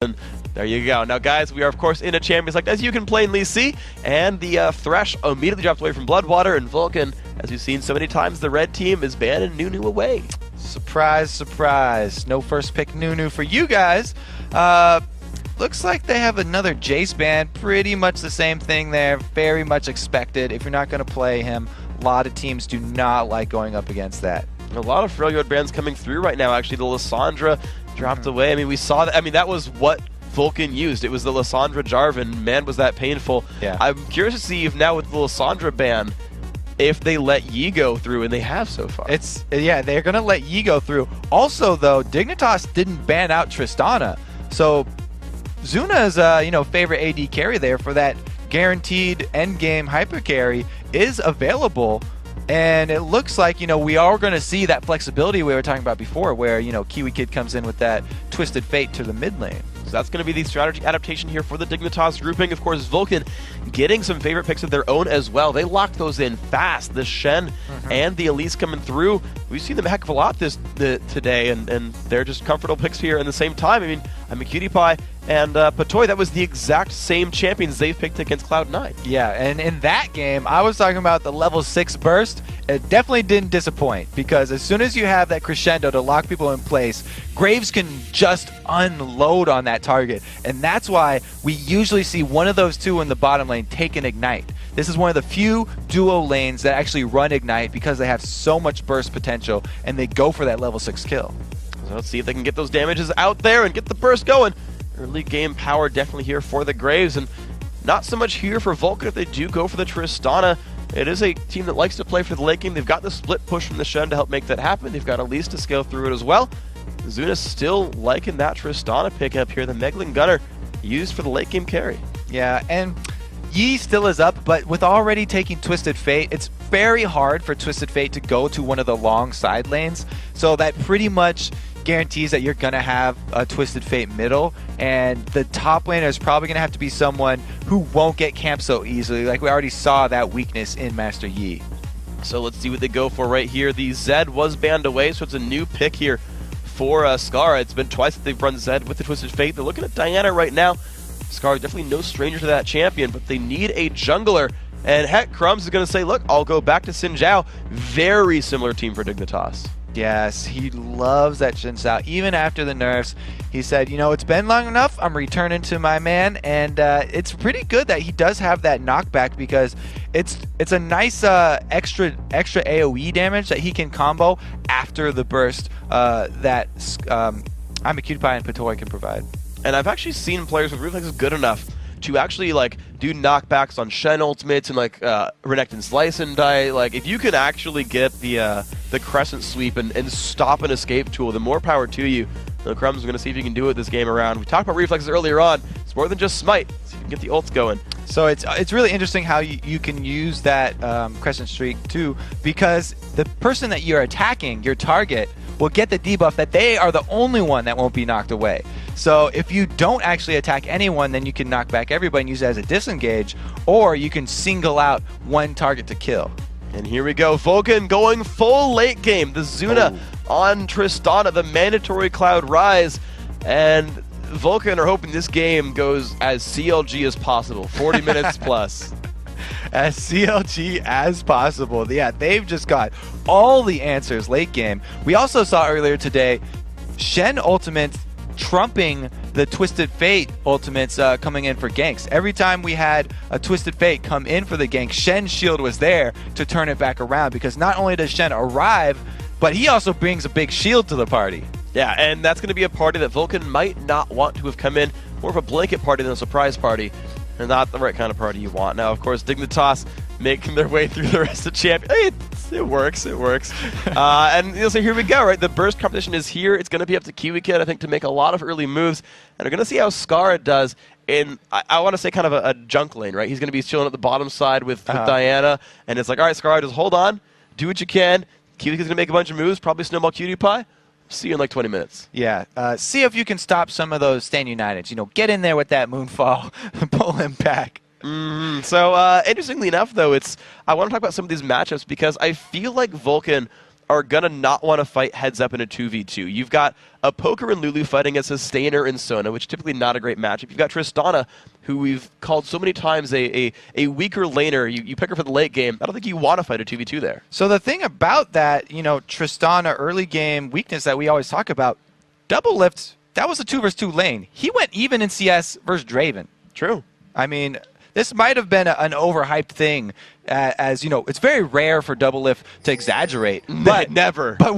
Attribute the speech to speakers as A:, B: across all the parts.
A: And there you go. Now, guys, we are, of course, in a Champions Select, as you can plainly see, and the Thresh immediately dropped away from Bloodwater, and Vulcun, as we've seen so many times, the red team is banning Nunu away.
B: Surprise, surprise. No first pick Nunu for you guys. Looks like they have another Jace ban. Pretty much the same thing there. Very much expected. If you're not going to play him, a lot of teams do not like going up against that.
A: A lot of Freljord bans coming through right now, actually. The Lissandra dropped away. I mean, we saw that. I mean, that was what Vulcun used. It was the Lissandra Jarvan. Man, was that painful.
B: Yeah.
A: I'm curious to see if now with the Lissandra ban, if they let Yi go through, and they have so far.
B: Yeah, they're going to let Yi go through. Also, though, Dignitas didn't ban out Tristana. So Zuna's favorite AD carry there for that guaranteed endgame hyper carry is available. And it looks like, we are going to see that flexibility we were talking about before where, Kiwi Kid comes in with that Twisted Fate to the mid lane.
A: So that's going to be the strategy adaptation here for the Dignitas grouping. Of course, Vulcun getting some favorite picks of their own as well. They locked those in fast. The Shen and the Elise coming through. We've seen them a heck of a lot today, and they're just comfortable picks here. And the same time, I mean Cutie Pie and Patoy, that was the exact same champions they've picked against Cloud9.
B: Yeah, and in that game, I was talking about the level 6 burst. It definitely didn't disappoint, because as soon as you have that crescendo to lock people in place, Graves can just unload on that target. And that's why we usually see one of those two in the bottom lane take an Ignite. This is one of the few duo lanes that actually run Ignite because they have so much burst potential, and they go for that level 6 kill.
A: So let's see if they can get those damages out there and get the burst going. Early game power definitely here for the Graves, and not so much here for Vulcun if they do go for the Tristana. It is a team that likes to play for the late game. They've got the split push from the Shen to help make that happen. They've got Elise to scale through it as well. Zuna's still liking that Tristana pickup here. The Meglin Gunner used for the late game carry.
B: Yeah, and Yi still is up, but with already taking Twisted Fate, it's very hard for Twisted Fate to go to one of the long side lanes. So that pretty much guarantees that you're going to have a Twisted Fate middle, and the top laner is probably going to have to be someone who won't get camped so easily. Like we already saw that weakness in Master Yi.
A: So let's see what they go for right here. The Zed was banned away, so it's a new pick here for Scar. It's been twice that they've run Zed with the Twisted Fate. They're looking at Diana right now. Scar definitely no stranger to that champion, but they need a jungler. And heck, Crumbs is going to say, look, I'll go back to Xin Zhao. Very similar team for Dignitas.
B: Yes, he loves that Xin Zhao. Even after the nerfs, he said, it's been long enough. I'm returning to my man. And it's pretty good that he does have that knockback, because it's a nice extra AoE damage that he can combo after the burst that I'm a Cutie Pie and Patoy can provide.
A: And I've actually seen players with reflexes good enough to actually do knockbacks on Shen ultimates and Renekton Slice and Die. If you can actually get the Crescent Sweep and stop an escape tool, the more power to you. The Crumbs are going to see if you can do it this game around. We talked about reflexes earlier on. It's more than just Smite. So you can get the ults going.
B: So it's really interesting how you can use that Crescent Streak too, because the person that you're attacking, your target, will get the debuff that they are the only one that won't be knocked away. So if you don't actually attack anyone, then you can knock back everybody and use it as a disengage, or you can single out one target to kill.
A: And here we go, Vulcun going full late game. The Zuna on Tristana, the mandatory Cloud Rise, and Vulcun are hoping this game goes as CLG as possible, 40 minutes plus.
B: As CLG as possible. Yeah, they've just got all the answers late game. We also saw earlier today Shen ultimates trumping the Twisted Fate ultimates coming in for ganks. Every time we had a Twisted Fate come in for the gank, Shen's shield was there to turn it back around, because not only does Shen arrive, but he also brings a big shield to the party.
A: Yeah, and that's going to be a party that Vulcun might not want to have come in. More of a blanket party than a surprise party. And not the right kind of party you want. Now, of course, Dignitas making their way through the rest of the champion. It works. And so here we go, right? The burst competition is here. It's going to be up to Kiwi Kid, I think, to make a lot of early moves. And we're going to see how Scar does in, I want to say, kind of a junk lane, right? He's going to be chilling at the bottom side with Diana. And it's like, all right, Scar, just hold on. Do what you can. Kiwi Kid's going to make a bunch of moves, probably snowball Cutie Pie. See you in 20 minutes.
B: Yeah. See if you can stop some of those Stand United. Get in there with that Moonfall and pull him back.
A: So, interestingly enough, though, I want to talk about some of these matchups, because I feel like Vulcun are going to not want to fight heads up in a 2v2. You've got a Poker and Lulu fighting a Sustainer and Sona, which is typically not a great matchup. You've got Tristana, who we've called so many times a weaker laner. You pick her for the late game. I don't think you want to fight a 2v2 there.
B: So the thing about that, Tristana early game weakness that we always talk about, double lift, that was a 2 versus 2 lane. He went even in CS versus Draven.
A: True.
B: I mean, this might have been an overhyped thing, as it's very rare for double lift to exaggerate. But
A: never.
B: But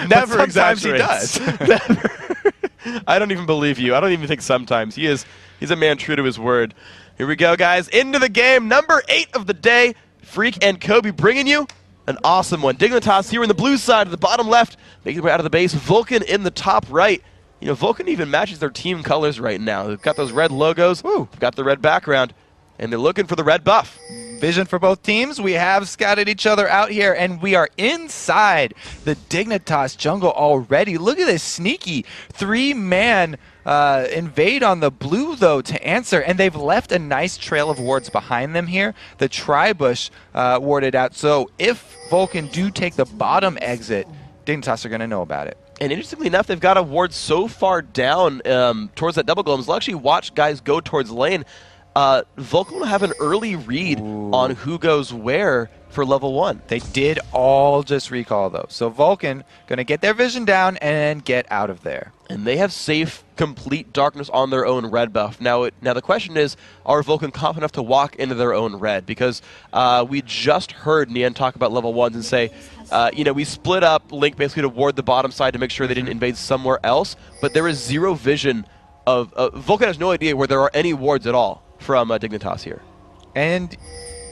A: never
B: sometimes he
A: exaggerates.
B: does.
A: Never. I don't even believe you. I don't even think sometimes. He's a man true to his word. Here we go, guys. Into the game. Number 8 of the day. Freak and Kobe bringing you an awesome one. Dignitas here in the blue side of the bottom left, making their way out of the base. Vulcun in the top right. Vulcun even matches their team colors right now. They've got those red logos. Woo. They've got the red background. And they're looking for the red buff.
B: Vision for both teams. We have scouted each other out here, and we are inside the Dignitas jungle already. Look at this sneaky 3-man invade on the blue, though, to answer. And they've left a nice trail of wards behind them here. The Tribush warded out. So if Vulcun do take the bottom exit, Dignitas are going to know about it.
A: And interestingly enough, they've got a ward so far down towards that double golems. They'll actually watch guys go towards lane. Vulcun will have an early read on who goes where for level 1.
B: They did all just recall, though. So Vulcun going to get their vision down and get out of there.
A: And they have safe, complete darkness on their own red buff. Now the question is, are Vulcun confident enough to walk into their own red? Because we just heard Nian talk about level 1s and say, we split up Link basically to ward the bottom side to make sure they didn't invade somewhere else. But there is zero vision of... Vulcun has no idea where there are any wards at all from Dignitas here.
B: And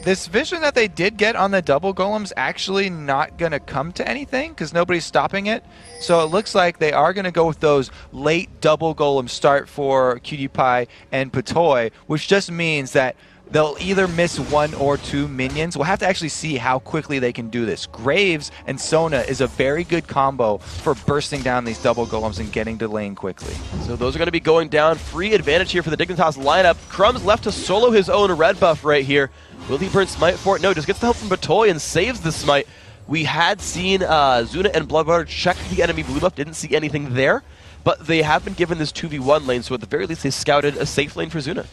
B: this vision that they did get on the double golems actually not going to come to anything because nobody's stopping it. So it looks like they are going to go with those late double golem start for Cutie Pie and Patoy, which just means that they'll either miss 1 or 2 minions. We'll have to actually see how quickly they can do this. Graves and Sona is a very good combo for bursting down these double golems and getting to lane quickly.
A: So those are going to be going down. Free advantage here for the Dignitas lineup. Crumbs left to solo his own red buff right here. Will he burn Smite for it? No, just gets the help from Patoy and saves the Smite. We had seen Zuna and Bloodwater check the enemy blue buff. Didn't see anything there. But they have been given this 2v1 lane, so at the very least they scouted a safe lane for Zuna.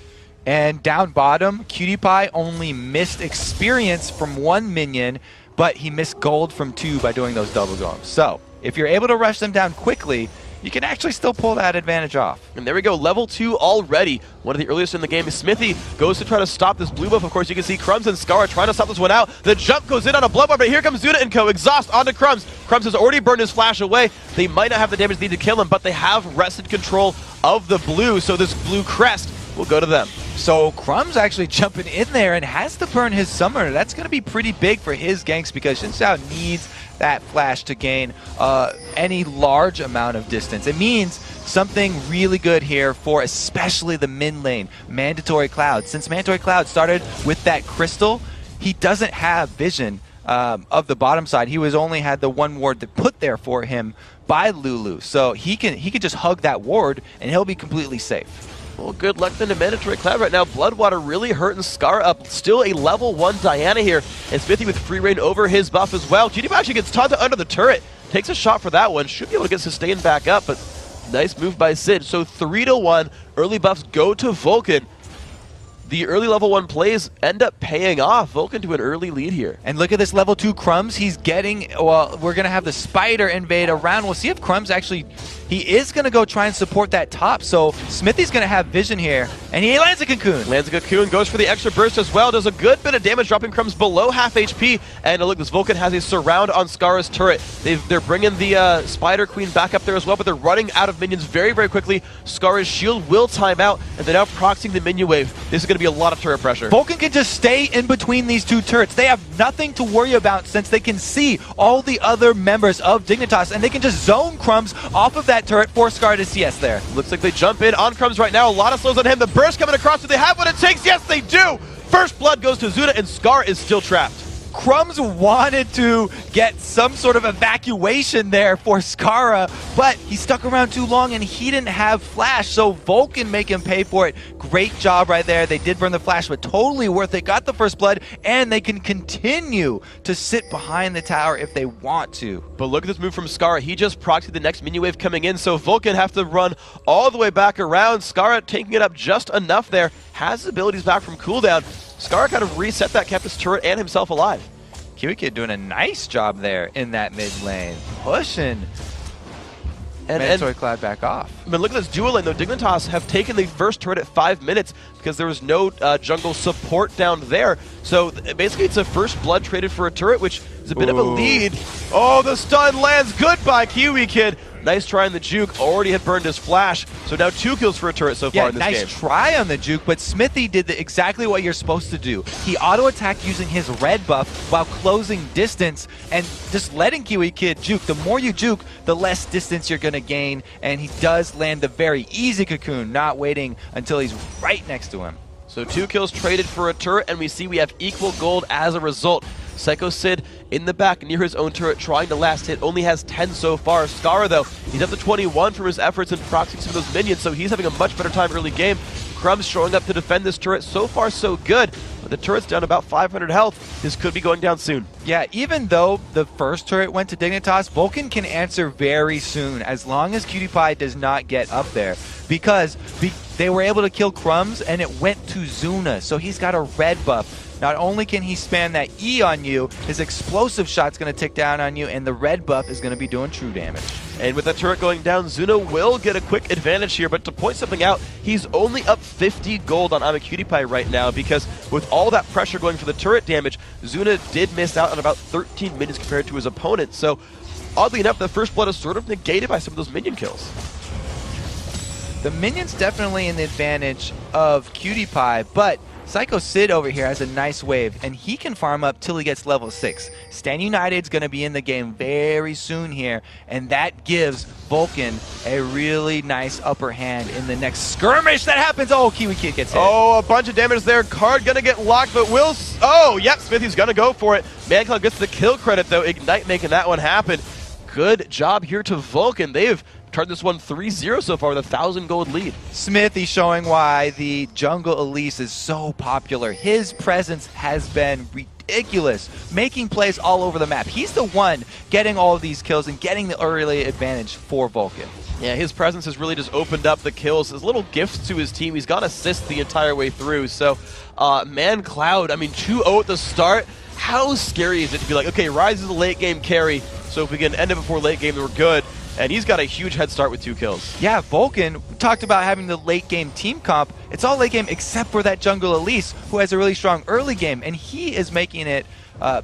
B: And down bottom, Cutie Pie only missed experience from 1 minion, but he missed gold from 2 by doing those double golems. So, if you're able to rush them down quickly, you can actually still pull that advantage off.
A: And there we go, level 2 already. One of the earliest in the game. Smithy goes to try to stop this blue buff. Of course, you can see Crumbs and Scar trying to stop this one out. The jump goes in on a Bloodborne, but here comes Zuna and co. Exhaust onto Crumbs. Crumbs has already burned his flash away. They might not have the damage needed to kill him, but they have wrested control of the blue, so this blue crest will go to them.
B: So Crumbs actually jumping in there and has to burn his summoner. That's going to be pretty big for his ganks because Xin Zhao needs that flash to gain any large amount of distance. It means something really good here for especially the mid lane, Mandatory Cloud. Since Mandatory Cloud started with that crystal, he doesn't have vision of the bottom side. He only had the 1 ward that put there for him by Lulu. So he can just hug that ward and he'll be completely safe.
A: Well, good luck then to Mandatory Cloud right now. Bloodwater really hurting Scar up. Still a level 1 Diana here. And Smithy with free reign over his buff as well. GD actually gets taunted under the turret. Takes a shot for that one. Should be able to get sustained back up, but nice move by Sid. So 3-1. Early buffs go to Vulcun. The early level 1 plays end up paying off. Vulcun to an early lead here.
B: And look at this level 2 Crumbs. He's getting, well, we're going to have the Spider invade around. We'll see if Crumbs actually, he is going to go try and support that top. So Smithy's going to have vision here. And he lands a Cocoon.
A: Lands a Cocoon, goes for the extra burst as well. Does a good bit of damage, dropping Crumbs below half HP. And look, this Vulcun has a surround on Scar's turret. They're bringing the Spider Queen back up there as well, but they're running out of minions very, very quickly. Scar's shield will time out, and they're now proxying the minion wave. This is going to be a lot of turret pressure.
B: Vulcun can just stay in between these 2 turrets. They have nothing to worry about since they can see all the other members of Dignitas, and they can just zone Crumbs off of that turret for Scar to CS there.
A: Looks like they jump in on Crumbs right now. A lot of slows on him. The burst coming across. Do they have what it takes? Yes, they do! First blood goes to Zuna, and Scar is still trapped.
B: Crumbs wanted to get some sort of evacuation there for Skara, but he stuck around too long and he didn't have flash, so Vulcun make him pay for it. Great job right there. They did burn the flash, but totally worth it. Got the first blood, and they can continue to sit behind the tower if they want to.
A: But look at this move from Skara. He just proxied the next minion wave coming in, so Vulcun have to run all the way back around. Skara taking it up just enough there. Has his abilities back from cooldown. Skara kind of reset that, kept his turret and himself alive.
B: Kiwi Kid doing a nice job there in that mid lane. Pushing Mandatory Cloud back off.
A: I mean, look at this dual lane, though. Dignitas have taken the first turret at 5 minutes because there was no jungle support down there. So basically, it's a first blood traded for a turret, which is a bit of a lead. Oh, the stun lands. Goodbye, Kiwi Kid. Nice try on the juke. Already had burned his flash. So now 2 kills for a turret so far in this game.
B: Nice try on the juke, but Smithy did exactly what you're supposed to do. He auto-attacked using his red buff while closing distance and just letting Kiwi Kid juke. The more you juke, the less distance you're going to gain, and he does land the very easy cocoon, not waiting until he's right next to him.
A: So 2 kills traded for a turret, and we see we have equal gold as a result. Psycho Sid in the back near his own turret trying to last hit, only has 10 so far. Skara, though, he's up to 21 from his efforts in proxying some of those minions, so he's having a much better time early game. Crumbs showing up to defend this turret. So far, so good, but the turret's down about 500 health. This could be going down soon.
B: Yeah, even though the first turret went to Dignitas, Vulcun can answer very soon as long as QtPie does not get up there, because they were able to kill Crumbs and it went to Zuna, so he's got a red buff. Not only can he spam that E on you, his explosive shot's going to tick down on you, and the red buff is going to be doing true damage.
A: And with the turret going down, Zuna will get a quick advantage here, but to point something out, he's only up 50 gold on I'm a QtPie right now, because with all that pressure going for the turret damage, Zuna did miss out on about 13 minions compared to his opponent. So, oddly enough, the first blood is sort of negated by some of those minion kills.
B: The minion's definitely in the advantage of QtPie, but Psycho Sid over here has a nice wave, and he can farm up till he gets level 6. Stan United's going to be in the game very soon here, and that gives Vulcun a really nice upper hand in the next skirmish that happens. Oh, Kiwi Kid gets hit.
A: Oh, a bunch of damage there. Card going to get locked, but will... Oh, yep, Smithy's going to go for it. ManCloud gets the kill credit, though. Ignite making that one happen. Good job here to Vulcun. They've turned this one 3-0 so far with a 1,000 gold lead.
B: Smithy showing why the jungle Elise is so popular. His presence has been ridiculous, making plays all over the map. He's the one getting all of these kills and getting the early advantage for Vulcun.
A: Yeah, his presence has really just opened up the kills. His little gifts to his team. He's got assists the entire way through. So, ManCloud, I mean, 2-0 at the start. How scary is it to be like, okay, Ryze is a late game carry, so if we can end it before late game, then we're good. And he's got a huge head start with 2 kills.
B: Yeah, Vulcun, we talked about having the late game team comp. It's all late game except for that jungle Elise, who has a really strong early game, and he is making it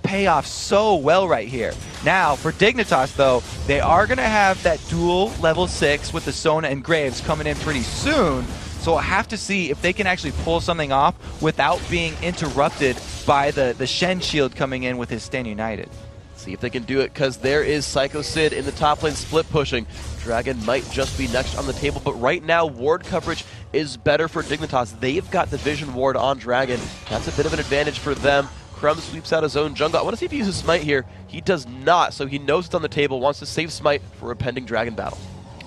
B: pay off so well right here. Now, for Dignitas, though, they are going to have that dual level 6 with the Sona and Graves coming in pretty soon. So we'll have to see if they can actually pull something off without being interrupted by the Shen shield coming in with his Stan United.
A: See if they can do it, because there is Psycho Sid in the top lane split pushing. Dragon might just be next on the table, but right now ward coverage is better for Dignitas. They've got the vision ward on Dragon. That's a bit of an advantage for them. Crumbs sweeps out his own jungle. I want to see if he uses Smite here. He does not, so he knows it's on the table, wants to save Smite for a pending Dragon battle.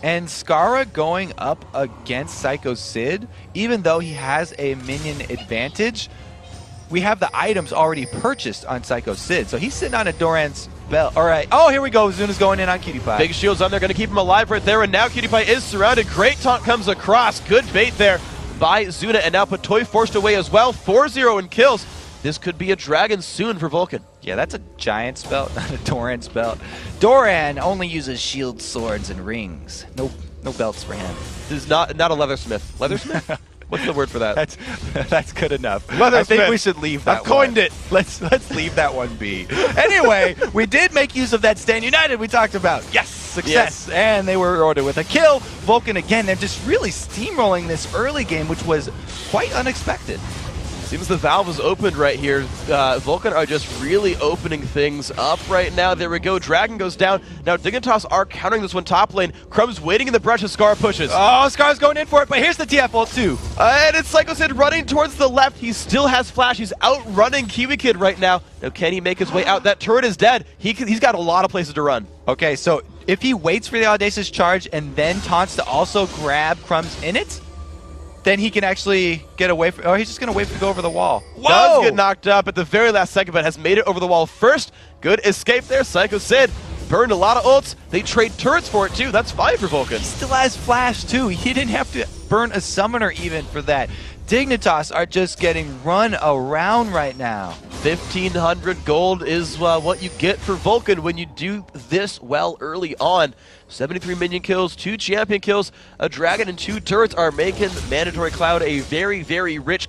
B: And Skara going up against Psycho Sid, even though he has a minion advantage, we have the items already purchased on Psycho Sid. So he's sitting on a Doran's belt. All right. Oh, here we go. Zuna's going in on QtPie.
A: Big shields on there, going to keep him alive right there. And now QtPie is surrounded. Great taunt comes across. Good bait there by Zuna. And now Patoy forced away as well. 4-0 in kills. This could be a dragon soon for Vulcun.
B: Yeah, that's a Giant's belt, not a Doran's belt. Doran only uses shields, swords, and rings. No belts for him.
A: This is not a leathersmith. Leathersmith? What's the word for that?
B: That's good enough.
A: I
B: think we should leave that.
A: I've coined
B: one.
A: it.
B: Let's leave that one be. Anyway, we did make use of that Stan United we talked about. Yes, success. Yes. And they were rewarded with a kill. Vulcun again, they're just really steamrolling this early game, which was quite unexpected.
A: Seems the valve is opened right here. Vulcun are just really opening things up right now. There we go. Dragon goes down. Now Dignitas are countering this one top lane. Crumb's waiting in the brush as Scar pushes.
B: Oh, Scar's going in for it, but here's the TF ult too.
A: And it's Psychosid running towards the left. He still has flash. He's outrunning Kiwi Kid right now. Now can he make his way out? That turret is dead. He's got a lot of places to run.
B: Okay, so if he waits for the Audacious charge and then taunts to also grab Crumbs in it, then he can actually get away from... Oh, he's just going to wait to go over the wall.
A: Whoa! Does get knocked up at the very last second, but has made it over the wall first. Good escape there. Psycho Sid burned a lot of ults. They trade turrets for it, too. That's fine for Vulcun.
B: He still has flash, too. He didn't have to burn a summoner even for that. Dignitas are just getting run around right now.
A: 1,500 gold is what you get for Vulcun when you do this well early on. 73 minion kills, 2 champion kills, a dragon, and 2 turrets are making Mandatory Cloud a very, very rich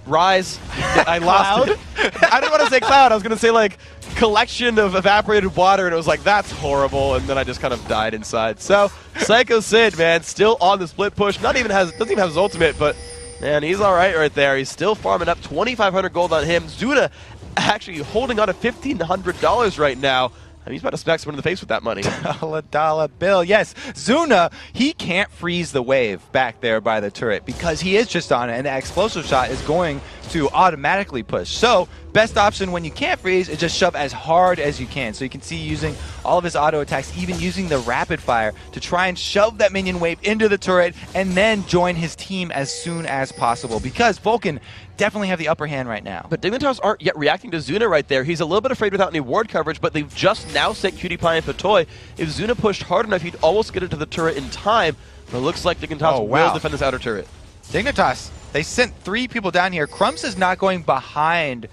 A: rise. I lost it. I didn't want to say cloud. I was going to say like collection of evaporated water, and it was like, that's horrible, and then I just kind of died inside. So Psycho Sid, man, still on the split push. Doesn't even have his ultimate, but man, he's all right there. He's still farming up 2,500 gold on him. Zuna actually holding on to $1,500 right now. I mean, he's about to smack someone in the face with that money.
B: Dollar bill. Yes, Zuna, he can't freeze the wave back there by the turret because he is just on it, and the explosive shot is going to automatically push. So, best option when you can't freeze is just shove as hard as you can. So you can see using all of his auto attacks, even using the rapid fire to try and shove that minion wave into the turret and then join his team as soon as possible, because Vulcun definitely have the upper hand right now.
A: But Dignitas aren't yet reacting to Zuna right there. He's a little bit afraid without any ward coverage, but they've just now sent Cutie Pie and Patoy. If Zuna pushed hard enough, he'd almost get into the turret in time, but it looks like Dignitas will defend this outer turret.
B: Dignitas, they sent 3 people down here. Crumbs is not going behind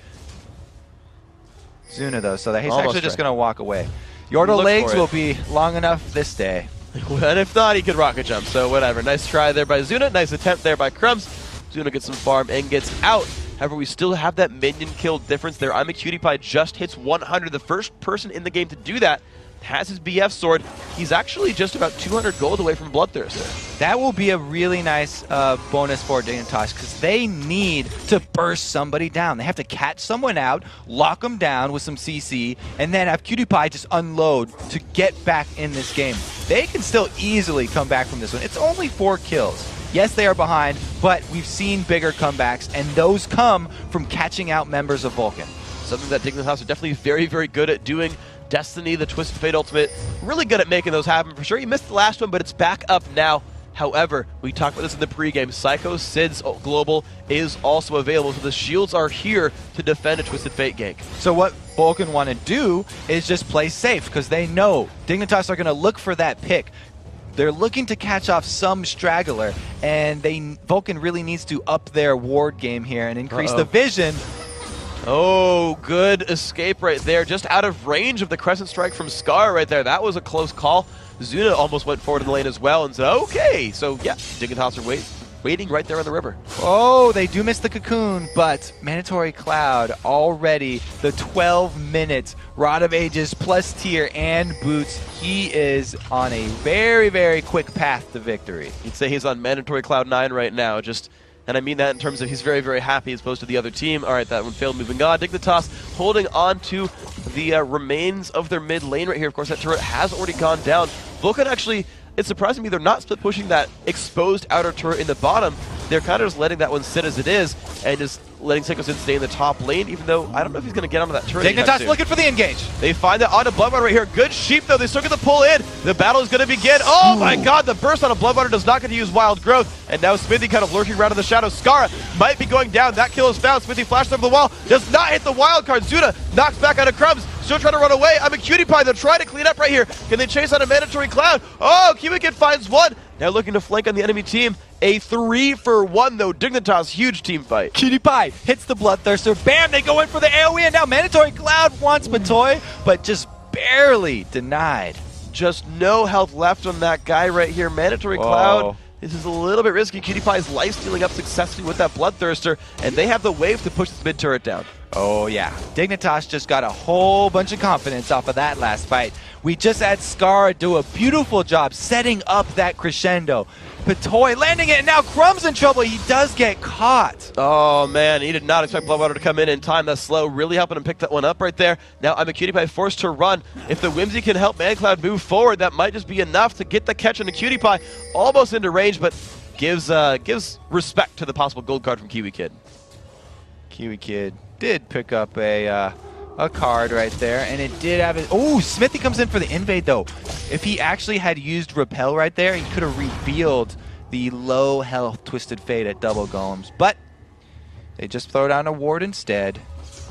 B: Zuna, though, so he's actually just going to walk away. Yordle legs will be long enough this day.
A: And if not, he could rocket jump, so whatever. Nice try there by Zuna. Nice attempt there by Crumbs. Zuna gets some farm and gets out. However, we still have that minion kill difference there. I'm a Cutie Pie just hits 100. The first person in the game to do that has his BF sword. He's actually just about 200 gold away from Bloodthirster.
B: That will be a really nice bonus for Dignitas, because they need to burst somebody down. They have to catch someone out, lock them down with some CC, and then have Cutie Pie just unload to get back in this game. They can still easily come back from this one. It's only 4 kills. Yes, they are behind, but we've seen bigger comebacks, and those come from catching out members of Vulcun.
A: Something that Dignitas are definitely very, very good at doing. Destiny, the Twisted Fate ultimate, really good at making those happen. For sure, he missed the last one, but it's back up now. However, we talked about this in the pregame. Psycho Sid's global is also available, so the shields are here to defend a Twisted Fate gank.
B: So what Vulcun want to do is just play safe, because they know Dignitas are going to look for that pick. They're looking to catch off some straggler, and Vulcun really needs to up their ward game here and increase the vision.
A: Oh, good escape right there. Just out of range of the Crescent Strike from Scar right there. That was a close call. Zuna almost went forward in the lane as well and said, okay. So, yeah, Dignitas are waiting right there on the river.
B: Oh, they do miss the cocoon, but Mandatory Cloud already the 12 minutes. Rod of Ages plus tier and boots. He is on a very, very quick path to victory.
A: You'd say he's on Mandatory Cloud 9 right now. And I mean that in terms of he's very, very happy as opposed to the other team. All right, that one failed. Moving on. Dignitas holding on to the remains of their mid lane right here. Of course, that turret has already gone down. Vulcun actually, it's surprising me they're not split pushing that exposed outer turret in the bottom. They're kind of just letting that one sit as it is and just letting Psycho Sid stay in the top lane, even though I don't know if he's going to get onto that turret.
B: Dignitas looking for the engage.
A: They find that onto Bloodwater right here. Good sheep, though. They still get the pull in. The battle is going to begin. Oh, my God. The burst on a Bloodwater does not get to use Wild Growth. And now Smithy kind of lurking around in the shadows. Skara might be going down. That kill is found. Smithy flashes over the wall. Does not hit the wild card. Zuna knocks back out of Crumbs. Still trying to run away. I'm a Cutie Pie. They're trying to clean up right here. Can they chase out a Mandatory Cloud? Oh, Kiwi Kid finds one. Now looking to flank on the enemy team. A 3-for-1, though. Dignitas, huge team fight.
B: Cutie Pie hits the Bloodthirster. Bam! They go in for the AoE, and now Mandatory Cloud wants Patoy, but just barely denied.
A: Just no health left on that guy right here. Mandatory Cloud. This is a little bit risky. Cutie Pie's life stealing up successfully with that Bloodthirster, and they have the wave to push this mid turret down.
B: Oh, yeah. Dignitas just got a whole bunch of confidence off of that last fight. We just had Scar do a beautiful job setting up that crescendo. Patoy landing it, and now Crumb's in trouble. He does get caught.
A: Oh, man, he did not expect Bloodwater to come in time. That slow really helping him pick that one up right there. Now I'm a Cutie Pie forced to run. If the Whimsy can help ManCloud move forward, that might just be enough to get the catch on the Cutie Pie. Almost into range, but gives respect to the possible gold card from Kiwi Kid.
B: Kiwi Kid did pick up a card right there, and it did have it. Oh, Smithy comes in for the invade, though. If he actually had used Repel right there, he could have revealed the low health Twisted Fate at double golems, but they just throw down a ward instead.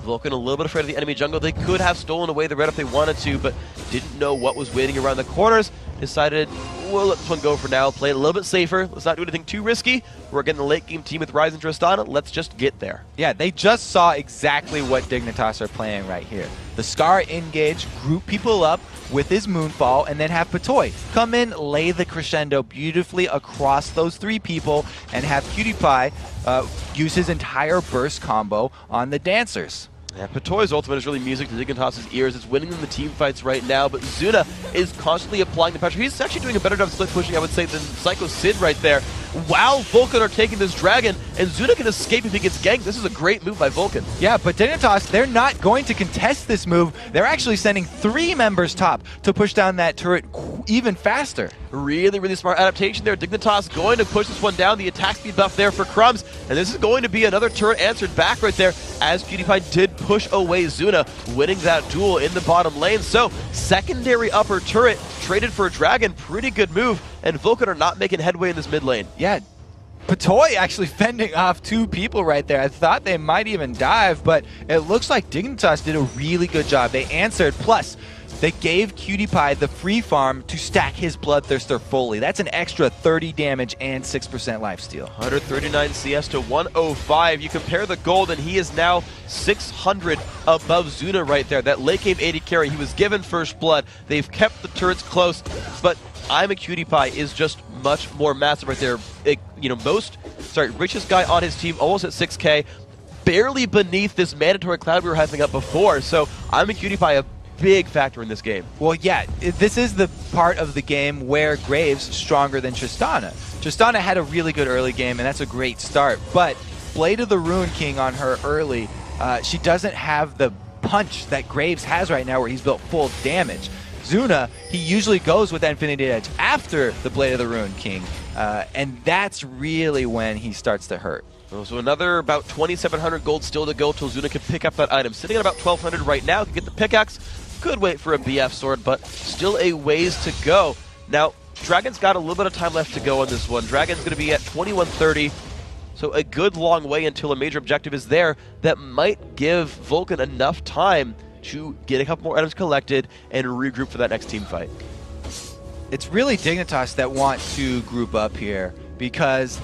A: Vulcun a little bit afraid of the enemy jungle. They could have stolen away the red if they wanted to, but didn't know what was waiting around the corners. Decided, we'll let this one go for now. Play it a little bit safer. Let's not do anything too risky. We're getting the late game team with Ryze and Tristana. Let's just get there.
B: Yeah, they just saw exactly what Dignitas are playing right here. The Scar engage, group people up with his Moonfall, and then have Patoy come in, lay the crescendo beautifully across those three people, and have Cutie Pie use his entire burst combo on the dancers.
A: Yeah, Patoy's ultimate is really music to Dignitas' ears. It's winning them the team fights right now, but Zuna is constantly applying the pressure. He's actually doing a better job split pushing, I would say, than Psycho Sid right there. While Vulcun are taking this dragon, and Zuna can escape if he gets ganked. This is a great move by Vulcun.
B: Yeah, but Dignitas, they're not going to contest this move. They're actually sending 3 members top to push down that turret even faster.
A: Really, really smart adaptation there. Dignitas going to push this one down. The attack speed buff there for Crumbs, and this is going to be another turret answered back right there as PewDiePie did push away Zuna, winning that duel in the bottom lane. So, secondary upper turret traded for a dragon. Pretty good move, and Vulcun are not making headway in this mid lane.
B: Yeah, Patoy actually fending off 2 people right there. I thought they might even dive, but it looks like Dignitas did a really good job. They answered, plus they gave Cutie Pie the free farm to stack his Bloodthirster fully. That's an extra 30 damage and 6% lifesteal.
A: 139 CS to 105. You compare the gold, and he is now 600 above Zuna right there. That late game 80 carry, he was given first blood. They've kept the turrets close, but I'm a Cutie Pie is just much more massive right there. Richest guy on his team, almost at 6K, barely beneath this mandatory cloud we were hyping up before. So I'm a Cutie Pie, a big factor in this game.
B: Well, yeah, this is the part of the game where Graves stronger than Tristana. Tristana had a really good early game, and that's a great start, but Blade of the Ruin King on her early, she doesn't have the punch that Graves has right now where he's built full damage. Zuna, he usually goes with that Infinity Edge after the Blade of the Ruin King, and that's really when he starts to hurt.
A: So another about 2,700 gold still to go till Zuna can pick up that item. Sitting at about 1,200 right now, can get the pickaxe. Could wait for a BF sword, but still a ways to go. Now, Dragon's got a little bit of time left to go on this one. Dragon's going to be at 2130, so a good long way until a major objective is there that might give Vulcun enough time to get a couple more items collected and regroup for that next team fight.
B: It's really Dignitas that want to group up here because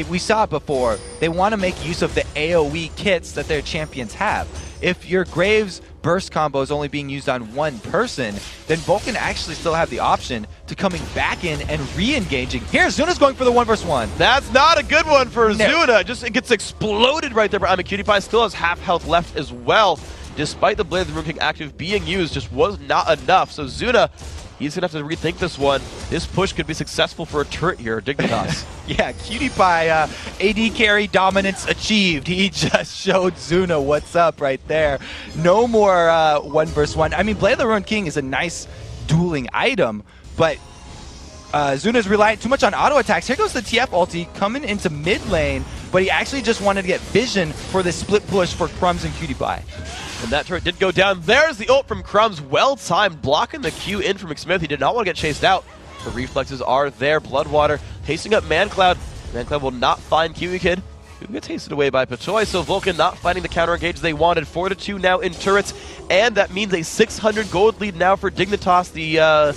B: we saw it before. They want to make use of the AoE kits that their champions have. If your Graves burst combo is only being used on one person, then Vulcun actually still have the option to coming back in and re-engaging. Here, Zuna's going for the 1v1.
A: That's not a good one for Zuna. Just it gets exploded right there, but I'm a Cutie Pie still has half health left as well. Despite the Blade of the Ruin King active being used, just was not enough. So Zuna, he's going to have to rethink this one. This push could be successful for a turret here, Dignitas.
B: Yeah, Cutie Pie, AD carry dominance achieved. He just showed Zuna what's up right there. No more 1v1. I mean, Blade of the Ruin King is a nice dueling item, but Zuna's reliant too much on auto attacks. Here goes the TF ulti coming into mid lane, but he actually just wanted to get vision for the split push for Crumbs and Cutie Pie.
A: And that turret did go down. There's the ult from Crumbs. Well-timed, blocking the Q in from McSmith. He did not want to get chased out. The reflexes are there. Bloodwater tasting up ManCloud. ManCloud will not find Kiwi Kid. He will get tasted away by Patoy. So Vulcun not finding the counter engage they wanted. 4-2 now in turrets. And that means a 600 gold lead now for Dignitas. The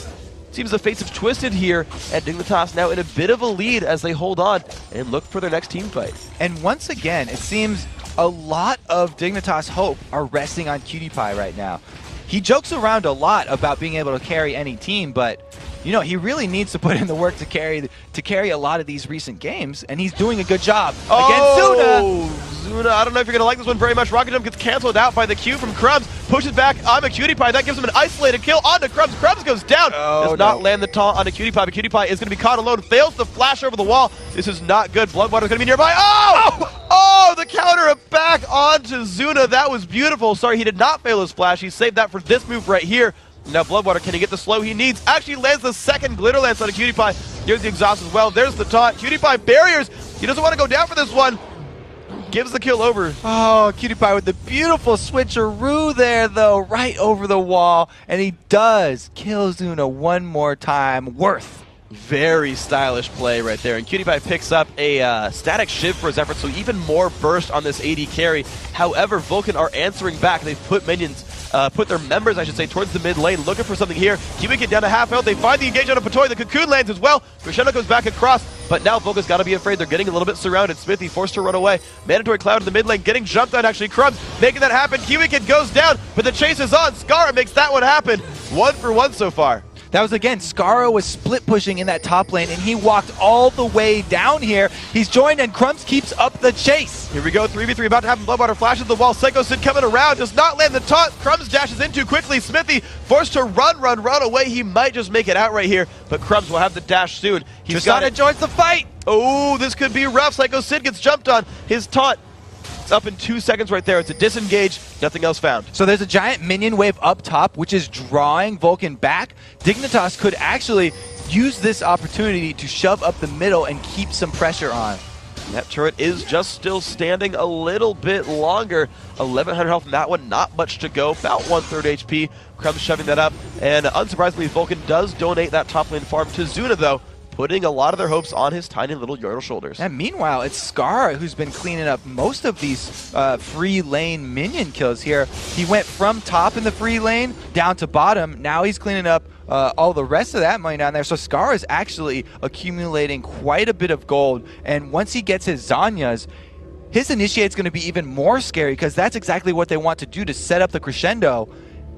A: seems the fates have twisted here. And Dignitas now in a bit of a lead as they hold on and look for their next team fight.
B: And once again, it seems a lot of Dignitas' hope are resting on Cutie Pie right now. He jokes around a lot about being able to carry any team, but you know, he really needs to put in the work to carry a lot of these recent games, and he's doing a good job against Zuna.
A: Zuna, I don't know if you're going to like this one very much. Rocket Jump gets canceled out by the Q from Crumbs. Pushes back on a Cutie Pie. That gives him an isolated kill onto Crumbs. Crumbs goes down. Does not land the taunt on a Cutie Pie. But Cutie Pie is going to be caught alone. Fails to flash over the wall. This is not good. Bloodwater's going to be nearby. Oh, the counter back onto Zuna. That was beautiful. Sorry, he did not fail his flash. He saved that for this move right here. Now Bloodwater, can he get the slow he needs? Actually lands the second Glitter Lance on a Cutie Pie. Here's the exhaust as well. There's the taunt. Cutie Pie barriers. He doesn't want to go down for this one. Gives the kill over.
B: Oh, Cutie Pie with the beautiful switcheroo there, though, right over the wall. And he does kill Zuna one more time. Worth.
A: Very stylish play right there. And Cutie Pie picks up a static shiv for his efforts, so even more burst on this AD carry. However, Vulcun are answering back. They've put minions, put their members, I should say, towards the mid lane, looking for something here. Kiwi get down to half health. They find the engage on a Patoy. The cocoon lands as well. Crescendo goes back across, but now Vulcan's got to be afraid. They're getting a little bit surrounded. Smithy forced to run away. Mandatory Cloud in the mid lane, getting jumped on actually. Crumbs making that happen. Kiwi goes down, but the chase is on. Skara makes that one happen. 1 for 1 so far.
B: That was, again, Skara was split pushing in that top lane, and he walked all the way down here. He's joined, and Crumbs keeps up the chase.
A: Here we go, 3v3 about to happen. Bloodwater flashes the wall. Psycho Sid coming around, does not land the taunt. Crumbs dashes in too quickly. Smithy forced to run away. He might just make it out right here, but Crumbs will have the dash soon.
B: Tristana joins the fight.
A: Oh, this could be rough. Psycho Sid gets jumped on. His taunt. It's up in 2 seconds right there. It's a disengage. Nothing else found.
B: So there's a giant minion wave up top, which is drawing Vulcun back. Dignitas could actually use this opportunity to shove up the middle and keep some pressure on.
A: That turret is just still standing a little bit longer. 1100 health in that one. Not much to go. About 1/3 HP. Crumbs shoving that up. And unsurprisingly, Vulcun does donate that top lane farm to Zuna, though, putting a lot of their hopes on his tiny little Yordle shoulders.
B: And meanwhile, it's Skara who's been cleaning up most of these free lane minion kills here. He went from top in the free lane down to bottom. Now he's cleaning up all the rest of that money down there. So Skara is actually accumulating quite a bit of gold. And once he gets his Zanyas, his Initiate's going to be even more scary, because that's exactly what they want to do to set up the crescendo.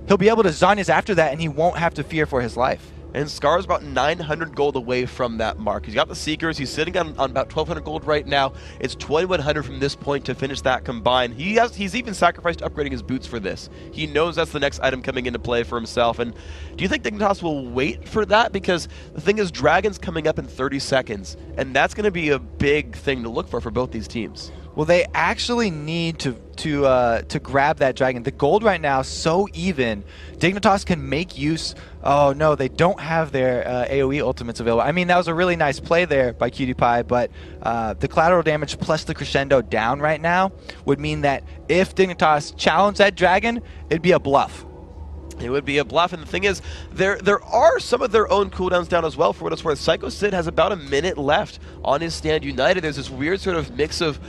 B: He'll be able to Zanyas after that, and he won't have to fear for his life.
A: And Scar's about 900 gold away from that mark. He's got the Seekers. He's sitting on about 1,200 gold right now. It's 2,100 from this point to finish that combined. He's even sacrificed upgrading his boots for this. He knows that's the next item coming into play for himself. And do you think Dignitas will wait for that? Because the thing is, Dragon's coming up in 30 seconds, and that's going to be a big thing to look for both these teams.
B: Well, they actually need to grab that dragon. The gold right now is so even. Dignitas can make use. Oh no, they don't have their AoE ultimates available. I mean, that was a really nice play there by Cutie Pie, but the collateral damage plus the crescendo down right now would mean that if Dignitas challenged that dragon, it'd be a bluff.
A: It would be a bluff, and the thing is, there are some of their own cooldowns down as well, for what it's worth. Psycho Sid has about a minute left on his Stand United. There's this weird sort of mix of,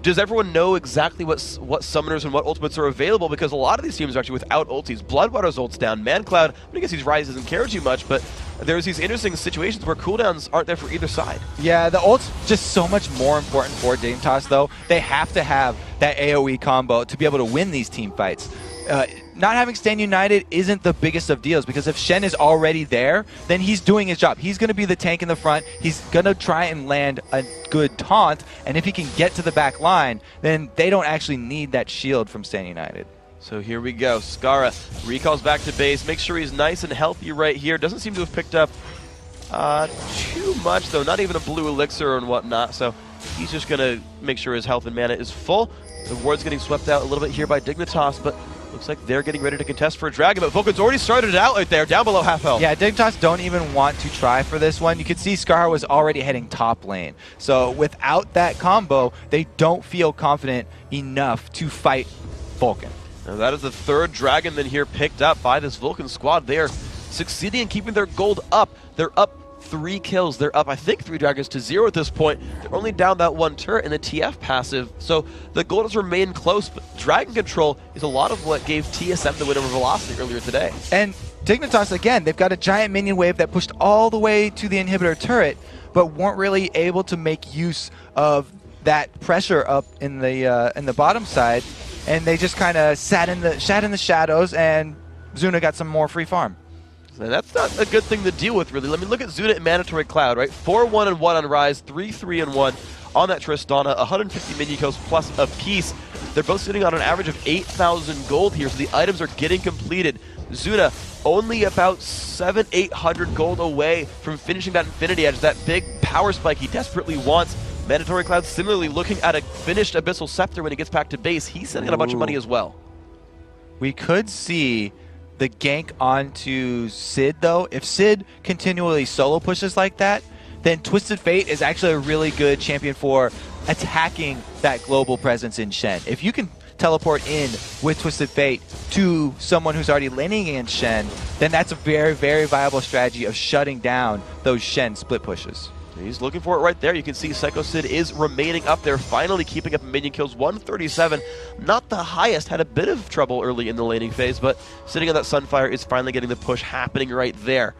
A: does everyone know exactly what summoners and what ultimates are available? Because a lot of these teams are actually without ultis. Bloodwater's ult's down. ManCloud, I guess his Rise doesn't care too much, but there's these interesting situations where cooldowns aren't there for either side. Yeah,
B: the ult's just so much more important for Dignitas, though. They have to have that AoE combo to be able to win these team fights. Not having Stand United isn't the biggest of deals, because if Shen is already there, then he's doing his job. He's going to be the tank in the front. He's going to try and land a good taunt, and if he can get to the back line, then they don't actually need that shield from Stand United.
A: So here we go. Skara recalls back to base. Make sure he's nice and healthy right here. Doesn't seem to have picked up too much, though. Not even a blue elixir and whatnot, so he's just going to make sure his health and mana is full. The ward's getting swept out a little bit here by Dignitas, but looks like they're getting ready to contest for a dragon, but Vulcan's already started it out right there, down below half health.
B: Yeah, Dignitas don't even want to try for this one. You can see Skara was already heading top lane. So without that combo, they don't feel confident enough to fight Vulcan.
A: Now that is the third dragon then here picked up by this Vulcan squad. They are succeeding in keeping their gold up. They're up 3 kills. They're up, I think, 3 dragons to 0 at this point. They're only down that 1 turret in the TF passive, so the gold has remained close, but dragon control is a lot of what gave TSM the win over Velocity earlier today.
B: And Dignitas, again, they've got a giant minion wave that pushed all the way to the inhibitor turret, but weren't really able to make use of that pressure up in the bottom side, and they just kind of sat in the shadows, and Zuna got some more free farm.
A: And that's not a good thing to deal with, really. I mean, look at Zuna and Mandatory Cloud, right? 4-1-1 on Rise, 3-3-1 on that Tristana, 150 minion kills plus a piece. They're both sitting on an average of 8,000 gold here, so the items are getting completed. Zuna only about 700-800 gold away from finishing that Infinity Edge, that big power spike he desperately wants. Mandatory Cloud similarly looking at a finished Abyssal Scepter when he gets back to base. He's sending out a bunch of money as well.
B: We could see the gank onto Sid, though. If Sid continually solo pushes like that, then Twisted Fate is actually a really good champion for attacking that global presence in Shen. If you can teleport in with Twisted Fate to someone who's already laning against Shen, then that's a very, very viable strategy of shutting down those Shen split pushes.
A: He's looking for it right there. You can see Psycho Sid is remaining up there, finally keeping up minion kills. 137, not the highest. Had a bit of trouble early in the laning phase, but sitting on that Sunfire is finally getting the push happening right there.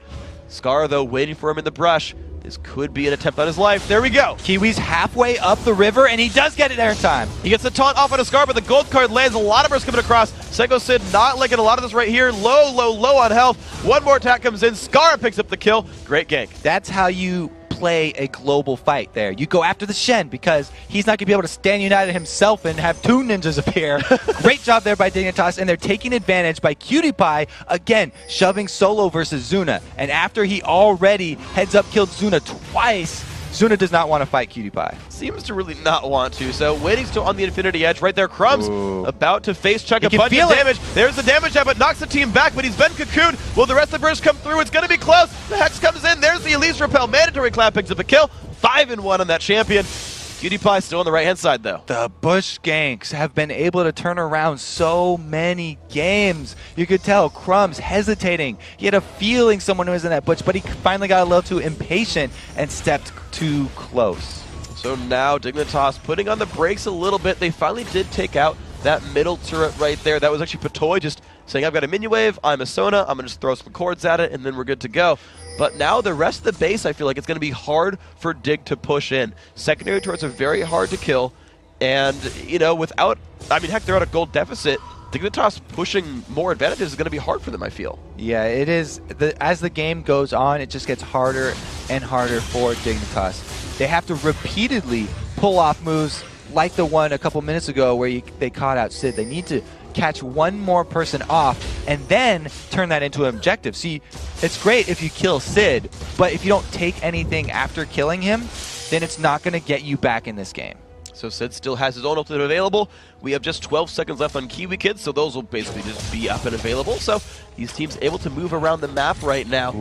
A: Scar, though, waiting for him in the brush. This could be an attempt on his life. There we go.
B: Kiwi's halfway up the river, and he does get it there in time.
A: He gets the taunt off on a Scar, but the gold card lands. A lot of bursts coming across. Psycho Sid not liking a lot of this right here. Low on health. One more attack comes in. Scar picks up the kill. Great gank.
B: That's how you play a global fight there. You go after the Shen because he's not going to be able to stand united himself and have two ninjas appear. Great job there by Dignitas, and they're taking advantage by Cutie Pie, again, shoving solo versus Zuna. And after he already heads up killed Zuna twice, Zuna does not want to fight Cutie Pie.
A: Seems to really not want to, so waiting still on the Infinity Edge. Right there, Crumbs about to face check a bunch of damage. There's the damage jab, but knocks the team back, but he's been cocooned. Will the rest of the burst come through? It's going to be close. The Hex comes in. There's the Elise Repel. Mandatory Cloud picks up a kill. 5-1 on that champion. Cutie Pie still on the right-hand side, though.
B: The Bush ganks have been able to turn around so many games. You could tell Crumbs hesitating. He had a feeling someone was in that Bush, but he finally got a little too impatient and stepped too close.
A: So now Dignitas putting on the brakes a little bit. They finally did take out that middle turret right there. That was actually Patoy just saying, I've got a minion wave, I'm a Sona, I'm going to just throw some cords at it, and then we're good to go. But now the rest of the base, I feel like it's going to be hard for Dig to push in. Secondary turrets are very hard to kill, and, you know, without, I mean, heck, they're at a gold deficit. Dignitas pushing more advantages is going to be hard for them, I feel.
B: Yeah, it is. As the game goes on, it just gets harder and harder for Dignitas. They have to repeatedly pull off moves like the one a couple minutes ago where they caught out Sid. They need to catch one more person off and then turn that into an objective. See, it's great if you kill Sid, but if you don't take anything after killing him, then it's not going to get you back in this game.
A: So Sid still has his own ultimate available. We have just 12 seconds left on Kiwi Kids, so those will basically just be up and available. So these teams able to move around the map right now.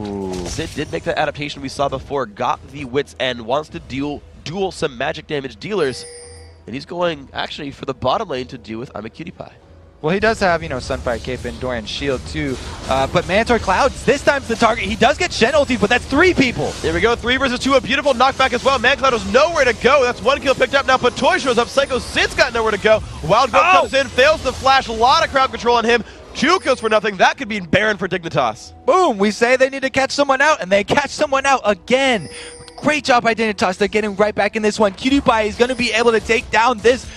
A: Sid did make that adaptation we saw before, got the Wits End, wants to duel some magic damage dealers, and he's going actually for the bottom lane to deal with I'm a Cutie Pie.
B: Well, he does have, you know, Sunfire Cape and Dorian Shield, too. But Mandatory Clouds, this time's the target. He does get Shen ulti, but that's 3 people.
A: There we go, 3 versus 2. A beautiful knockback as well. Man Cloud has nowhere to go. That's 1 kill picked up. Now Patoy shows up. Psycho Sid's got nowhere to go. Wild Growth comes in, fails the flash. A lot of crowd control on him. 2 kills for nothing. That could be Baron for Dignitas.
B: Boom, we say they need to catch someone out, and they catch someone out again. Great job by Dignitas. They're getting right back in this one. Cutie Pie is going to be able to take down this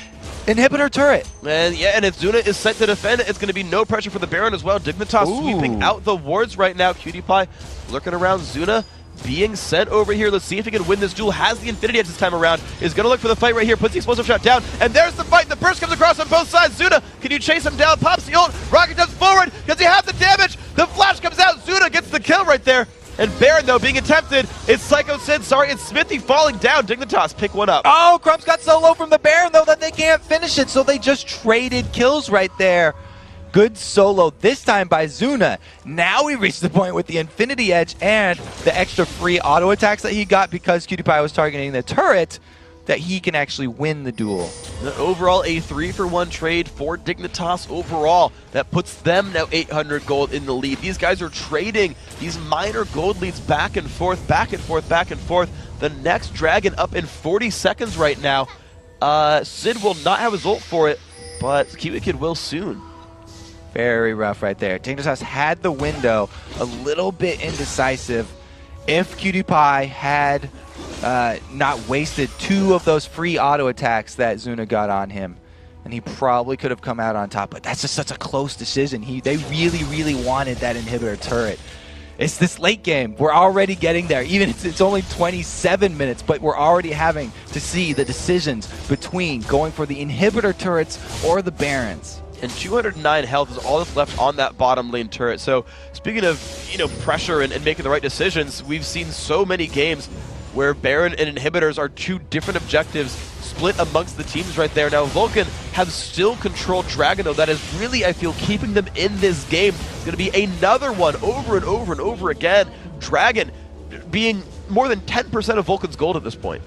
B: inhibitor turret.
A: And yeah, and if Zuna is set to defend, it's going to be no pressure for the Baron as well. Dignitas sweeping out the wards right now. Cutie Pie lurking around. Zuna being sent over here. Let's see if he can win this duel. Has the Infinity Edge this time around. Is going to look for the fight right here. Puts the explosive shot down. And there's the fight. The burst comes across on both sides. Zuna, can you chase him down? Pops the ult. Rocket jumps forward. Does he have the damage? The flash comes out. Zuna gets the kill right there. And Baron, though, being attempted. It's Psycho Sid. Sorry, it's Smithy falling down. Dignitas pick one up.
B: Oh, Crumbs got so low from the Baron, though, that they can't finish it. So they just traded kills right there. Good solo this time by Zuna. Now we reach the point with the Infinity Edge and the extra free auto attacks that he got because Cutie Pie was targeting the turret, that he can actually win the duel.
A: Overall, a 3-for-1 trade for Dignitas overall. That puts them now 800 gold in the lead. These guys are trading these minor gold leads back and forth, back and forth, back and forth. The next dragon up in 40 seconds right now. Sid will not have his ult for it, but Kiwi Kid will soon.
B: Very rough right there. Dignitas had the window, a little bit indecisive. If Cutie Pie had not wasted 2 of those free auto attacks that Zuna got on him, and he probably could have come out on top, but that's just such a close decision. They really, really wanted that inhibitor turret. It's this late game. We're already getting there. Even it's only 27 minutes, but we're already having to see the decisions between going for the inhibitor turrets or the Barons.
A: And 209 health is all that's left on that bottom lane turret. So speaking of, pressure and making the right decisions, we've seen so many games where Baron and inhibitors are two different objectives split amongst the teams right there. Now Vulcun have still controlled Dragon, though. That is really, I feel, keeping them in this game. It's going to be another one over and over and over again. Dragon being more than 10% of Vulcan's gold at this point.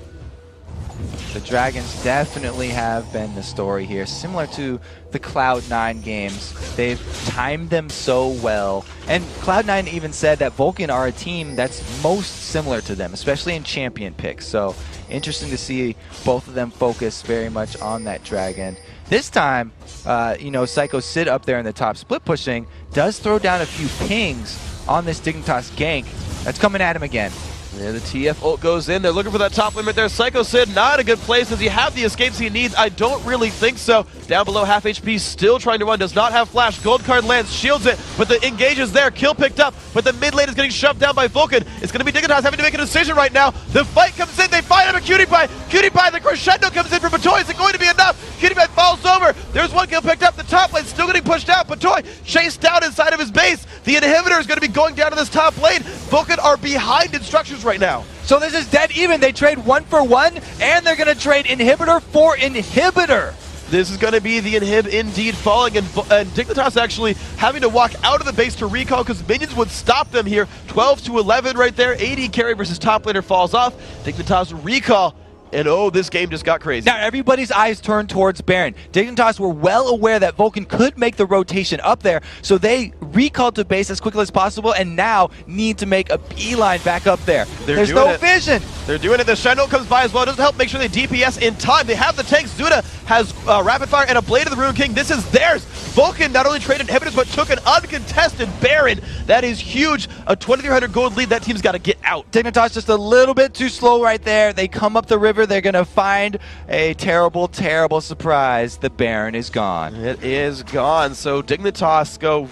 B: The Dragons definitely have been the story here, similar to the Cloud9 games. They've timed them so well. And Cloud9 even said that Vulcan are a team that's most similar to them, especially in champion picks. So interesting to see both of them focus very much on that Dragon. This time, Psycho Sid up there in the top split pushing does throw down a few pings on this Dignitas gank that's coming at him again.
A: Yeah, the TF ult goes in. They're looking for that top limit there. Psycho Sid not in a good place. Does he have the escapes he needs? I don't really think so. Down below half HP, still trying to run. Does not have flash. Gold card lands, shields it, but the engage is there. Kill picked up, but the mid lane is getting shoved down by Vulcan. It's going to be Dignitas having to make a decision right now. The fight comes in. They find him a Cutie Pie. Cutie Pie, the crescendo comes in for Patoy. Is it going to be enough? Cutie Pie falls over. There's one kill picked up. The top lane still getting pushed out. Patoy chased down inside of his base. The inhibitor is going to be going down to this top lane. Vulcan are behind instructions right now.
B: So this is dead even. They trade 1 for 1, and they're going to trade inhibitor for inhibitor.
A: This is going to be the inhib indeed falling, and Dignitas actually having to walk out of the base to recall because minions would stop them here. 12 to 11 right there. AD carry versus top laner falls off. Dignitas recall. And oh, this game just got crazy.
B: Now everybody's eyes turned towards Baron. Dignitas were well aware that Vulcan could make the rotation up there, so they recalled to base as quickly as possible and now need to make a beeline back up there. There's no vision.
A: They're doing it. The Shendel comes by as well. It doesn't help make sure they DPS in time. They have the tanks. Zuna has Rapid Fire and a Blade of the Rune King. This is theirs. Vulcan not only traded inhibitors, but took an uncontested Baron. That is huge. A 2,300 gold lead. That team's got to get out.
B: Dignitas just a little bit too slow right there. They come up the river. They're going to find a terrible, terrible surprise. The Baron is gone.
A: It is gone. So Dignitas go,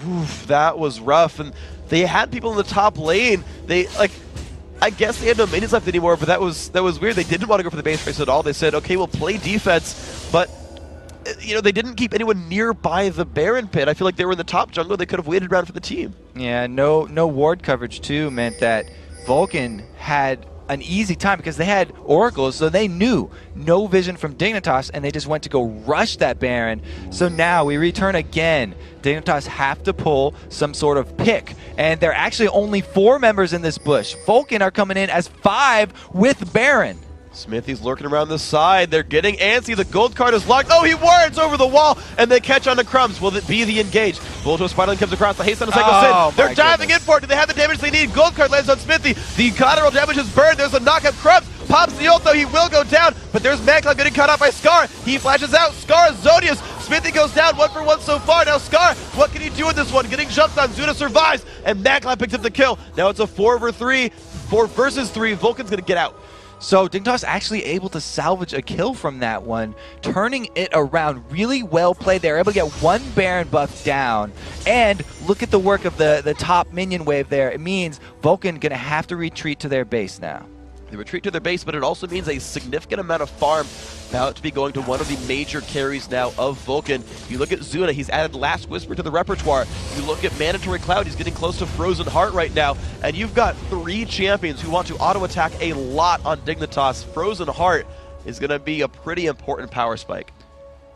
A: that was rough. And they had people in the top lane. I guess they had no minions left anymore, but that was weird. They didn't want to go for the base race at all. They said, okay, we'll play defense, but they didn't keep anyone nearby the Baron pit. I feel like they were in the top jungle. They could have waited around for the team.
B: Yeah, no ward coverage too meant that Vulcan had an easy time because they had oracles, so they knew no vision from Dignitas, and they just went to go rush that Baron. So now we return again. Dignitas have to pull some sort of pick, and there are actually only 4 members in this bush. Vulcan are coming in as 5 with Baron.
A: Smithy's lurking around the side. They're getting antsy. The gold card is locked. Oh, he wards over the wall, and they catch on to Crumbs. Will it be the engage? Volto Spiderling comes across the haste on a Psycho Sid. They're diving in for it. Do they have the damage they need? Gold card lands on Smithy. The collateral damage is burned. There's a knockup. Crumbs pops the ult, though. He will go down, but there's Mancloud getting cut off by Scar. He flashes out. Scar, Zodius. Smithy goes down 1 for 1 so far. Now Scar, what can he do in this one? Getting jumped on. Zuna survives, and Mancloud picks up the kill. Now it's a 4 versus 3. Vulcan's going to get out.
B: So Dignitas actually able to salvage a kill from that one, turning it around. Really well played. They were able to get 1 Baron buff down, and look at the work of the top minion wave there. It means Vulcan going to have to retreat to their base now.
A: They retreat to their base, but it also means a significant amount of farm about to be going to one of the major carries now of Vulcan. You look at Zuna, he's added Last Whisper to the repertoire. You look at Mandatory Cloud, he's getting close to Frozen Heart right now. And you've got 3 champions who want to auto-attack a lot on Dignitas. Frozen Heart is going to be a pretty important power spike.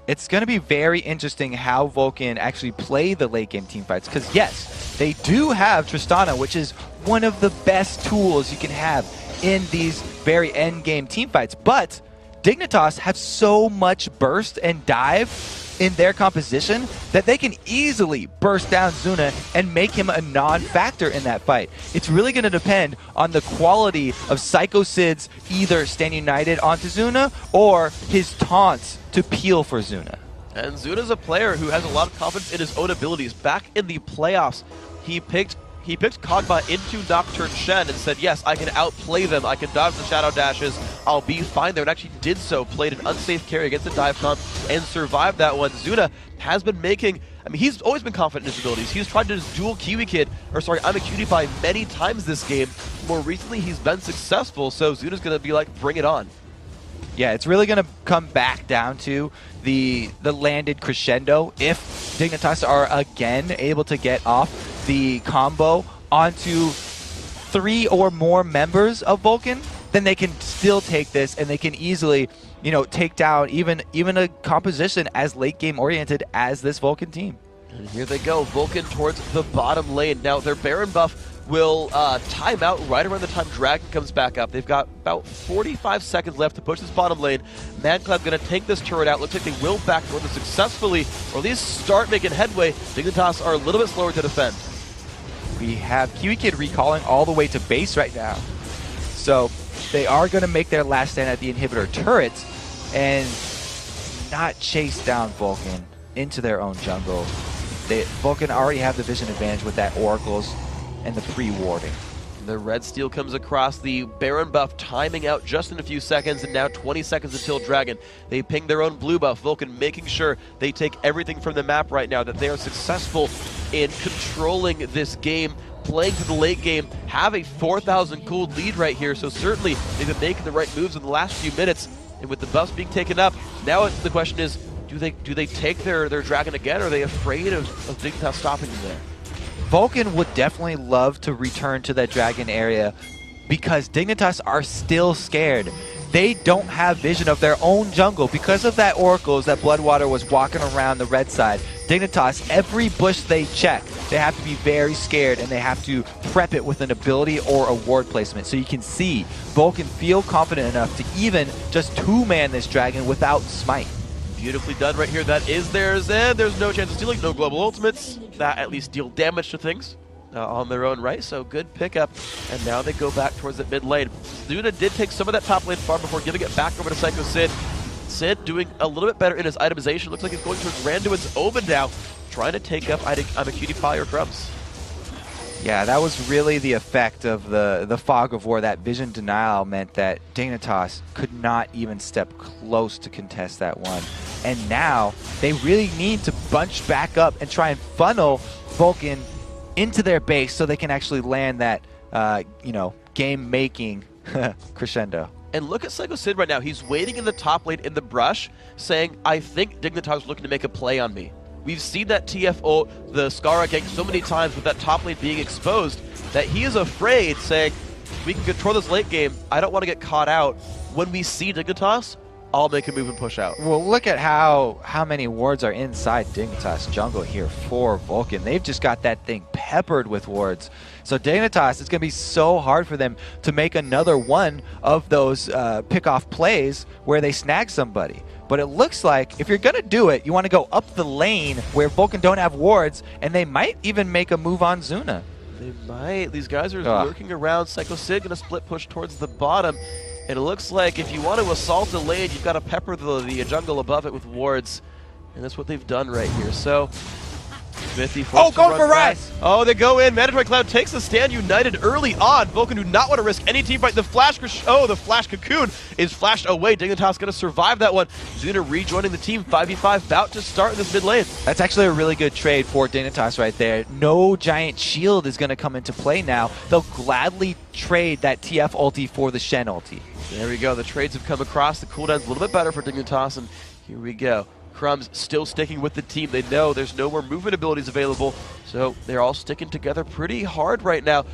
B: It's going to be very interesting how Vulcan actually play the late game team fights, because yes, they do have Tristana, which is one of the best tools you can have in these very end game team fights, but Dignitas have so much burst and dive in their composition that they can easily burst down Zuna and make him a non-factor in that fight. It's really going to depend on the quality of Psycho Sid's either stand united onto Zuna or his taunts to peel for Zuna.
A: And Zuna's a player who has a lot of confidence in his own abilities. Back in the playoffs, he picked Kog'Maw into Nocturne Shen and said, yes, I can outplay them, I can dodge the shadow dashes, I'll be fine there, and actually did so, played an unsafe carry against the dive comp and survived that one. Zuna has been making I mean, he's always been confident in his abilities. He's tried to dual Kiwi Kid, or sorry, I'm a Cutie Pie many times this game. More recently, he's been successful, so Zuna's going to be like, bring it on.
B: Yeah, it's really going to come back down to the landed crescendo. If Dignitas are again able to get off the combo onto 3 or more members of Vulcun, then they can still take this and they can easily, you know, take down even a composition as late game oriented as this Vulcun team.
A: And here they go, Vulcun towards the bottom lane. Now their Baron buff will time out right around the time Dragon comes back up. They've got about 45 seconds left to push this bottom lane. MadCloud going to take this turret out. Looks like they will backdoor this successfully, or at least start making headway. Dignitas are a little bit slower to defend.
B: We have Kiwi Kid recalling all the way to base right now. So they are going to make their last stand at the inhibitor turret and not chase down Vulcun into their own jungle. Vulcun already have the vision advantage with that Oracles and the pre-warding.
A: The red steel comes across, the Baron buff timing out just in a few seconds, and now 20 seconds until Dragon. They ping their own blue buff. Vulcun making sure they take everything from the map right now, that they are successful in controlling this game, playing to the late game, have a 4,000 gold lead right here, so certainly they've been making the right moves in the last few minutes, and with the buffs being taken up, now the question is, do they take their Dragon again, or are they afraid of Dignitas stopping them there?
B: Vulcun would definitely love to return to that Dragon area because Dignitas are still scared. They don't have vision of their own jungle because of that Oracles that Bloodwater was walking around the red side. Dignitas, every bush they check, they have to be very scared and they have to prep it with an ability or a ward placement. So you can see Vulcun feel confident enough to even just two-man this Dragon without smite.
A: Beautifully done right here. That is theirs, and there's no chance of stealing, no global ultimates. That at least deal damage to things on their own right, so good pickup. And now they go back towards the mid lane. Zuna did take some of that top lane farm before giving it back over to Psycho Sid. Sid doing a little bit better in his itemization. Looks like he's going towards Randuin's Omen now, trying to take up I'm a Cutie Pie or Crumbs.
B: Yeah, that was really the effect of the fog of war. That vision denial meant that Dignitas could not even step close to contest that one. And now they really need to bunch back up and try and funnel Vulcun into their base so they can actually land that, game-making crescendo.
A: And look at Psycho Sid right now. He's waiting in the top lane in the brush, saying, I think Dignitas is looking to make a play on me. We've seen that TFO, the Skara gank, so many times with that top lane being exposed that he is afraid, saying, we can control this late game. I don't want to get caught out. When we see Dignitas, I'll make a move and push out.
B: Well, look at how many wards are inside Dignitas jungle here for Vulcun. They've just got that thing peppered with wards. So Dignitas, it's going to be so hard for them to make another one of those pick-off plays where they snag somebody. But it looks like if you're going to do it, you want to go up the lane where Vulcun don't have wards, and they might even make a move on Zuna.
A: They might. These guys are lurking around. Psycho Sid going to split push towards the bottom. And it looks like if you want to assault a lane, you've got to pepper the jungle above it with wards. And that's what they've done right here. So, Smithy
B: going for Rise!
A: Oh, they go in. Mandatory Cloud takes the stand united early on. Vulcun do not want to risk any team fight. The Flash Cocoon is flashed away. Dignitas going to survive that one. Zuna rejoining the team. 5v5 about to start in this mid lane.
B: That's actually a really good trade for Dignitas right there. No giant shield is going to come into play now. They'll gladly trade that TF ulti for the Shen ulti.
A: There we go. The trades have come across. The cooldown's a little bit better for Dignitas, and here we go. Crumbs still sticking with the team. They know there's no more movement abilities available, so they're all sticking together pretty hard right now.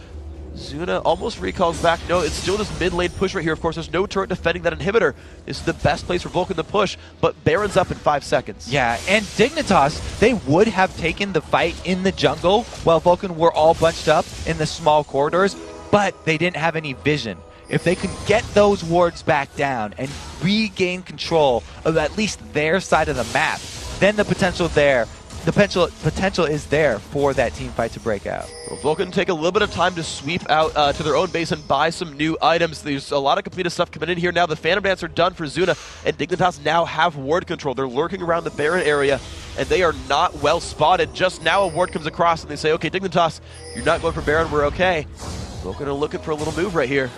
A: Zuna almost recalls back. No, it's still this mid lane push right here. Of course, there's no turret defending that inhibitor. This is the best place for Vulcun to push, but Baron's up in 5 seconds.
B: Yeah, and Dignitas, they would have taken the fight in the jungle while Vulcun were all bunched up in the small corridors, but they didn't have any vision. If they can get those wards back down and regain control of at least their side of the map, then the potential is there for that team fight to break out.
A: Well, Vulcun take a little bit of time to sweep out to their own base and buy some new items. There's a lot of completed stuff coming in here now. The Phantom Dance are done for Zuna, and Dignitas now have ward control. They're lurking around the Baron area, and they are not well spotted. Just now a ward comes across, and they say, okay, Dignitas, you're not going for Baron, we're okay. Vulcun are looking for a little move right here.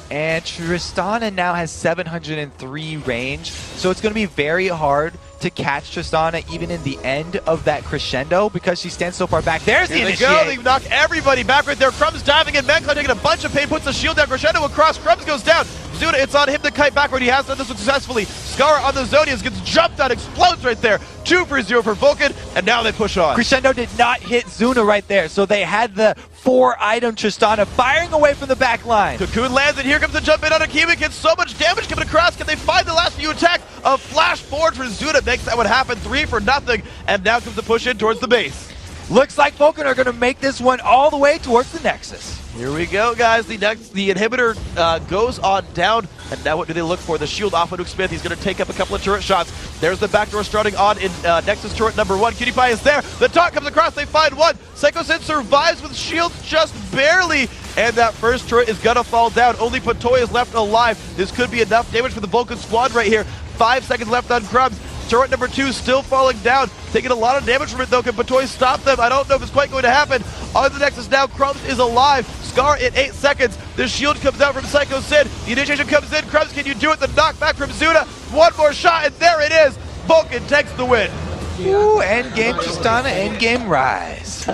B: And Tristana now has 703 range, so it's going to be very hard to catch Tristana even in the end of that crescendo because she stands so far back. There's the
A: Here they
B: initiate.
A: go. They knock everybody back right there. Crumbs diving in. Mancloud taking a bunch of pain, puts the shield down. Crescendo across. Crumbs goes down. Zuna, it's on him to kite backward. He has done this successfully. Scar on the Zonius gets jumped out, explodes right there. 2 for 0 for Vulcun, and now they push on.
B: Crescendo did not hit Zuna right there, so they had the 4-item Tristana firing away from the back line.
A: Cocoon lands, and here comes the jump in on Akimi. Gets so much damage coming across. Can they find the last few attack? A flash forward for Zuna makes that one happen. 3 for nothing, and now comes the push in towards the base.
B: Looks like Vulcun are going to make this one all the way towards the Nexus.
A: Here we go, guys. The inhibitor goes on down, and now what do they look for? The shield off of Smith. He's going to take up a couple of turret shots. There's the backdoor starting on in Nexus turret number 1. Cutie Pie is there. The taunt comes across. They find one. Psycho Sid survives with shields just barely, and that first turret is going to fall down. Only Patoy is left alive. This could be enough damage for the Vulcan squad right here. 5 seconds left on Crumbs. Turret number 2 still falling down, taking a lot of damage from it though. Can Patoy stop them? I don't know if it's quite going to happen. On the Nexus now, Crumbs is alive. Scar in 8 seconds. The shield comes out from Psycho Sid. The initiation comes in. Crumbs, can you do it? The knockback from Zuna. One more shot, and there it is. Vulcun takes the win.
B: Ooh, endgame Tristana, endgame Rise.